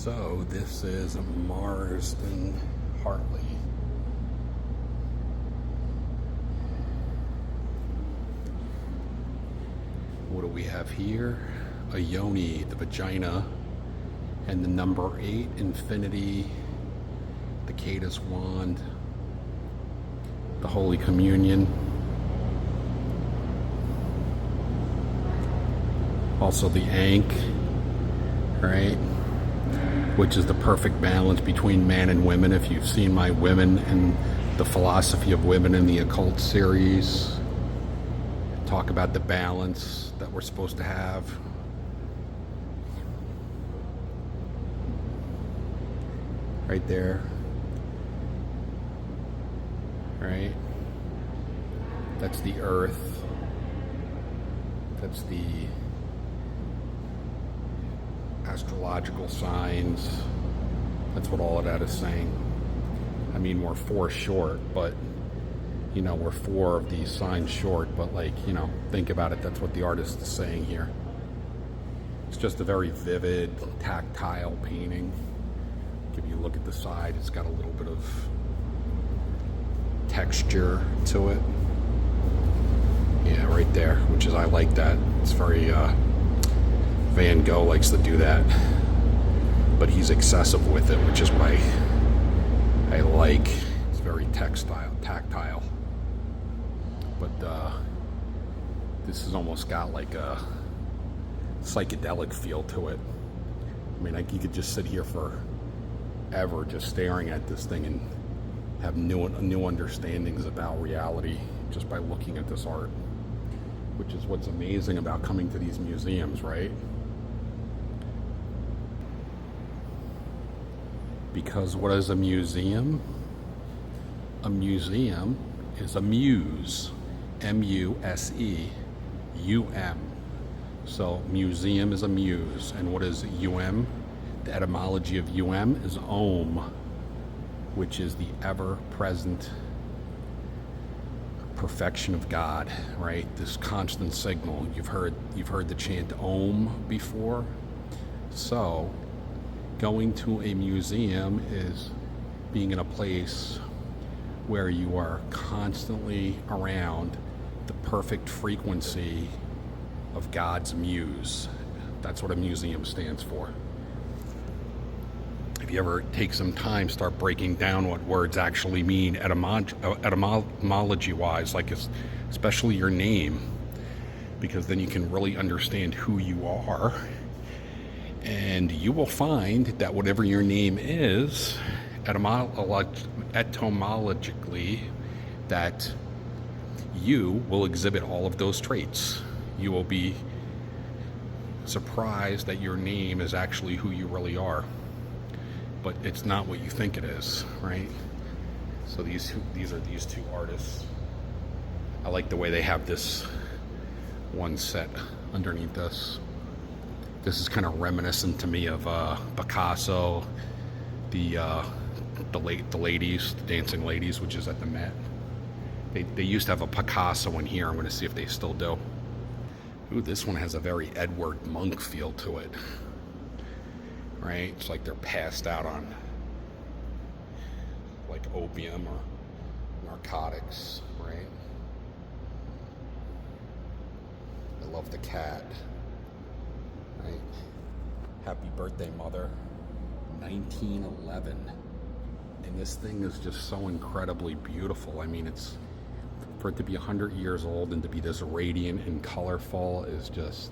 So this is Marsden Hartley. What do we have here? A yoni, the vagina, and the number 8, infinity, the Cadus wand, the Holy Communion. Also the Ankh, right? Which is the perfect balance between man and women. If you've seen my Women and the Philosophy of Women in the Occult series, talk about the balance that we're supposed to have. Right there. Right? That's the earth. That's the astrological signs. That's what all of that is saying. I mean, we're 4 short, but you know, we're 4 of these signs short, but like, you know, think about it. That's what the artist is saying here. It's just a very vivid, tactile painting. If you look at the side, it's got a little bit of texture to it. Yeah, right there, which is, I like that. It's very, Van Gogh likes to do that, but he's excessive with it, which is why I like. It's very tactile. But this has almost got like a psychedelic feel to it. I mean, you could just sit here forever just staring at this thing and have new understandings about reality just by looking at this art, which is what's amazing about coming to these museums, right? Because what is a museum? A museum is a muse. M-U-S-E. U-M. So museum is a muse. And what is U-M? The etymology of U-M is Om, which is the ever-present perfection of God, right? This constant signal. You've heard the chant Om before. So going to a museum is being in a place where you are constantly around the perfect frequency of God's muse. That's what a museum stands for. If you ever take some time, start breaking down what words actually mean etymology-wise, like especially your name, because then you can really understand who you are. And you will find that whatever your name is, etymologically, that you will exhibit all of those traits. You will be surprised that your name is actually who you really are. But it's not what you think it is, right? So these are these 2 artists. I like the way they have this one set underneath this. This is kind of reminiscent to me of Picasso, the ladies, the dancing ladies, which is at the Met. They used to have a Picasso in here. I'm going to see if they still do. Ooh, this one has a very Edward Munch feel to it. Right? It's like they're passed out on like opium or narcotics, right? I love the cat. Right? Happy birthday, mother. 1911. And this thing is just so incredibly beautiful. I mean, it's for it to be 100 years old and to be this radiant and colorful is just,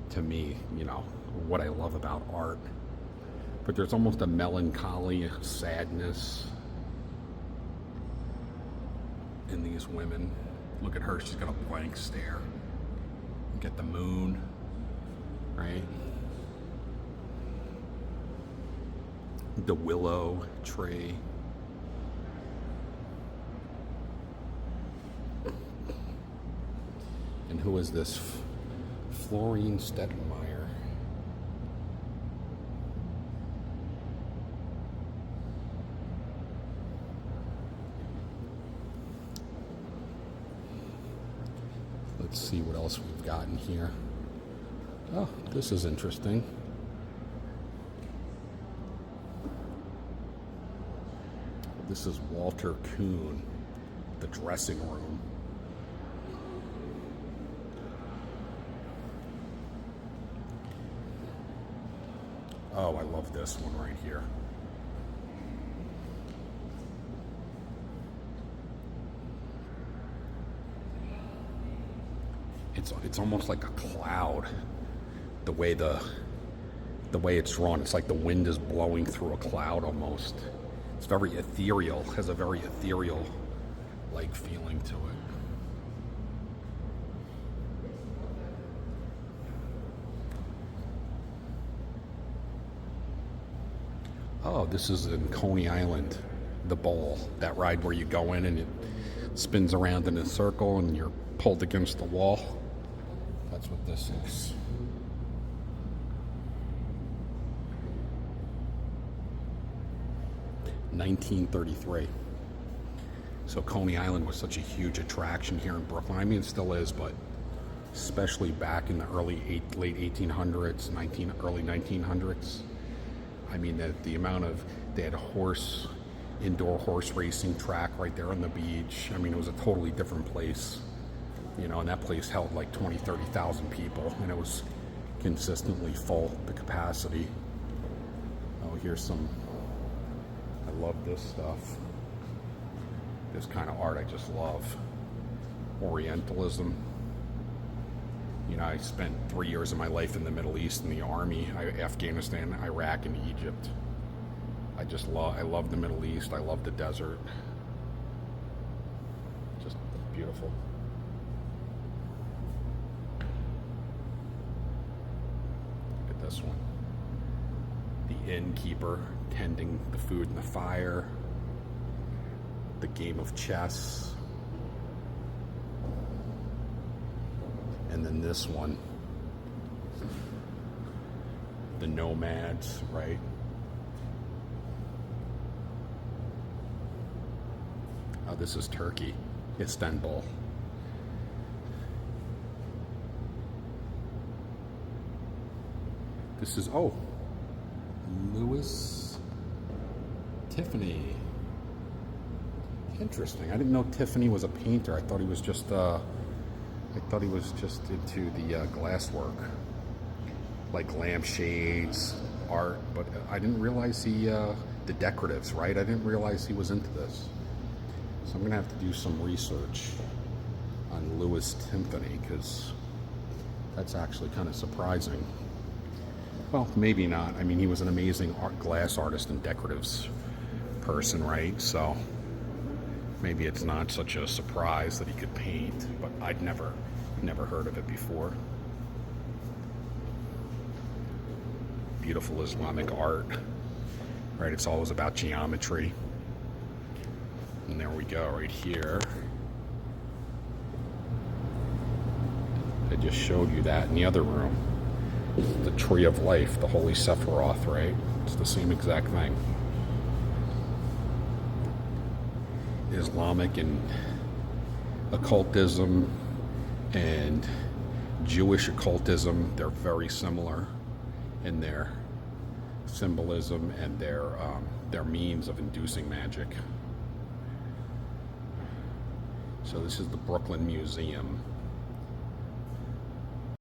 to me, you know, what I love about art. But there's almost a melancholy, sadness in these women. Look at her, she's got a blank stare. Look at the moon, right? The willow tree. And who is this? Florine Stettenmeyer. Let's see what else we've got in here. Oh, this is interesting. This is Walter Kuhn, the dressing room. Oh, I love this one right here. It's almost like a cloud, the way it's drawn. It's like the wind is blowing through a cloud almost. It's very ethereal, has a very ethereal like feeling to it. Oh, this is in Coney Island, the bowl, that ride where you go in and it spins around in a circle and you're pulled against the wall. That's what this is. $1933. So Coney Island was such a huge attraction here in Brooklyn. I mean, it still is, but especially back in the late 1800s, early 1900s. I mean, the amount of, they had a indoor horse racing track right there on the beach. I mean, it was a totally different place, you know, and that place held like 20, 30,000 people, and it was consistently full, the capacity. Oh, here's some, I love this stuff. This kind of art I just love. Orientalism. You know, I spent 3 years of my life in the Middle East in the army, Afghanistan, Iraq, and Egypt. I love the Middle East. I love the desert. Just beautiful. Look at this one. The innkeeper tending the food in the fire. The game of chess. And then this one, the nomads, right? Oh, this is Turkey, Istanbul. This is, oh, Louis Tiffany. Interesting. I didn't know Tiffany was a painter. I thought he was just into the glasswork, like lampshades, art, but I didn't realize the decoratives, right? I didn't realize he was into this. So I'm gonna have to do some research on Louis Tiffany, because that's actually kind of surprising. Well, maybe not. I mean, he was an amazing glass artist and decoratives person, right? So maybe it's not such a surprise that he could paint, but I'd never heard of it before. Beautiful Islamic art, right? It's always about geometry. And there we go, right here. I just showed you that in the other room. The Tree of Life, the Holy Sephiroth, right? It's the same exact thing. Islamic and occultism and Jewish occultism, they're very similar in their symbolism and their means of inducing magic. So this is the Brooklyn Museum.